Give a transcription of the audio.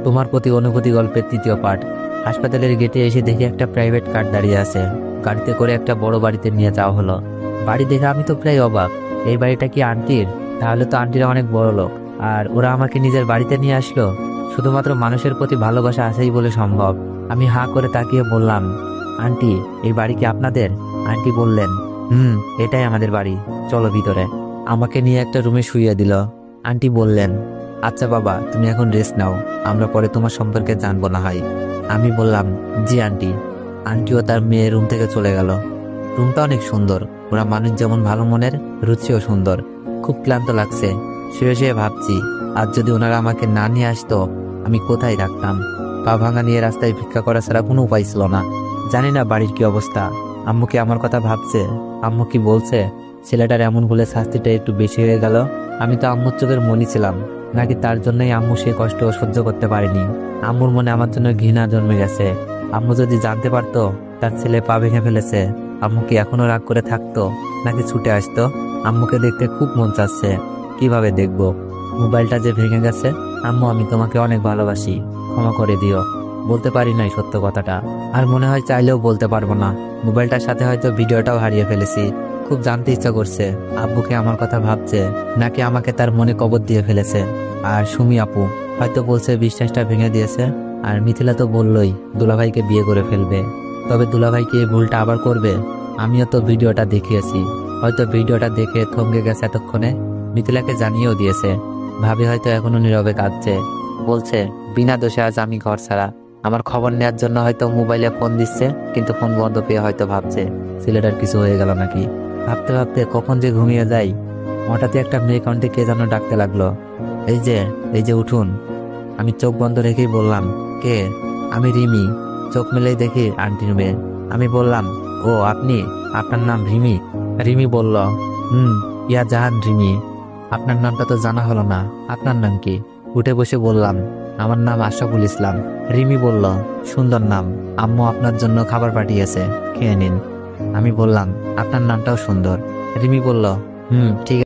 তোমার প্রতি অনুভূতি গল্পের তৃতীয় পার্ট। হাসপাতালের গেটে এসে দেখি একটা প্রাইভেট কার দাঁড়িয়ে আছে। গাড়িতে করে একটা বড় বাড়িতে নিয়ে যাওয়া হলো। বাড়ি দেখে আমি তো প্রায় অবাক। এই বাড়িটা কি আন্টির? তাহলে তো আন্টিরা অনেক বড় লোক, আর ওরা আমাকে নিজের বাড়িতে নিয়ে আসলো। শুধুমাত্র মানুষের প্রতি ভালোবাসা আছেই বলে সম্ভব। আমি হাঁ করে তাকিয়ে বললাম, আন্টি, এই বাড়ি কি আপনাদের? আন্টি বললেন, এটাই আমাদের বাড়ি, চলো ভিতরে। আমাকে নিয়ে একটা রুমে শুইয়ে দিল। আন্টি বললেন, আচ্ছা বাবা, তুমি এখন রেস্ট নাও, আমরা পরে তোমার সম্পর্কে জানবো না হয়। আমি বললাম, জি আন্টি। আন্টিও তার মেয়ের রুম থেকে চলে গেল। রুমটা অনেক সুন্দর। ওরা মানুষ যেমন ভালো মনের, রুচিও সুন্দর। খুব ক্লান্ত লাগছে। শুয়ে শুয়ে ভাবছি, আজ যদি ওনারা আমাকে না নিয়ে আসতো, আমি কোথায় থাকতাম? পা ভাঙা নিয়ে রাস্তায় ভিক্ষা করা ছাড়া কোনো উপায় ছিল না। জানি না বাড়ির কি অবস্থা। আম্মু কি আমার কথা ভাবছে? আম্মু কি বলছে? ছেলেটার এমন বলে শাস্তিটা একটু বেশি হয়ে গেল। আমি তো আম্মুর চোখের মনি ছিলাম, নাকি তার জন্যই আম্মু সে কষ্ট সহ্য করতে পারেনি? আম্মুর মনে আমার জন্য ঘৃণা জন্মে গেছে। আম্মু যদি জানতে পারতো তার ছেলে পা ভেঙে ফেলেছে, আম্মু কি এখনো রাগ করে থাকতো, নাকি ছুটে আসতো? আম্মুকে দেখতে খুব মন চাচ্ছে, কিভাবে দেখবো? মোবাইলটা যে ভেঙে গেছে। আম্মু, আমি তোমাকে অনেক ভালোবাসি, ক্ষমা করে দিও। বলতে পারি নাই সত্য কথাটা, আর মনে হয় চাইলেও বলতে পারবো না। মোবাইলটার সাথে হয়তো ভিডিওটাও হারিয়ে ফেলেছি। খুব জানতে ইচ্ছা করছে, আব্বুকে আমার কথা ভাবছে, নাকি আমাকে তার মনে কবর দিয়ে ফেলেছে। আর সুমি আপু হয়তো বলছে বিশ্বাসটা ভেঙে দিয়েছে। আর মিথিলা তো বললই দুলাভাইকে বিয়ে করে ফেলবে। তবে দুলাভাইকে এই ভুলটা আবার করবে? আমিও তো ভিডিওটা দেখিয়েছি, হয়তো ভিডিওটা দেখে থমকে গেছে এতক্ষণে। মিথিলাকে জানিয়েও দিয়েছে। ভাবি হয়তো এখনো নীরবে কাঁদছে, বলছে বিনা দোষে আজ আমি ঘর ছাড়া। আমার খবর নেওয়ার জন্য হয়তো মোবাইলে ফোন দিচ্ছে, কিন্তু ফোন বন্ধ পেয়ে হয়তো ভাবছে ছেলেটার কিছু হয়ে গেল নাকি। ভাবতে ভাবতে কখন যে ঘুমিয়ে যাই। হঠাৎই একটা মেয়ে কণ্ঠে কে যেন ডাকতে লাগলো, এই যে উঠুন। আমি চোখ বন্ধ রেখেই বললাম, কে? আমি রিমি। চোখ মেলেই দেখি আন্টির মেয়ে। আমি বললাম, ও আপনি? আপনার নাম রিমি? রিমি বলল, ইয়া জাহান রিমি। আপনার নামটা তো জানা হলো না, আপনার নাম কি? উঠে বসে বললাম, আমার নাম আশরাফুল ইসলাম। রিমি বলল, সুন্দর নাম, আম্মু আপনার জন্য খাবার পাঠিয়েছে, খেয়ে নিন। আমি বললাম, আপনার নামটাও সুন্দর। রিমি বলল, ঠিক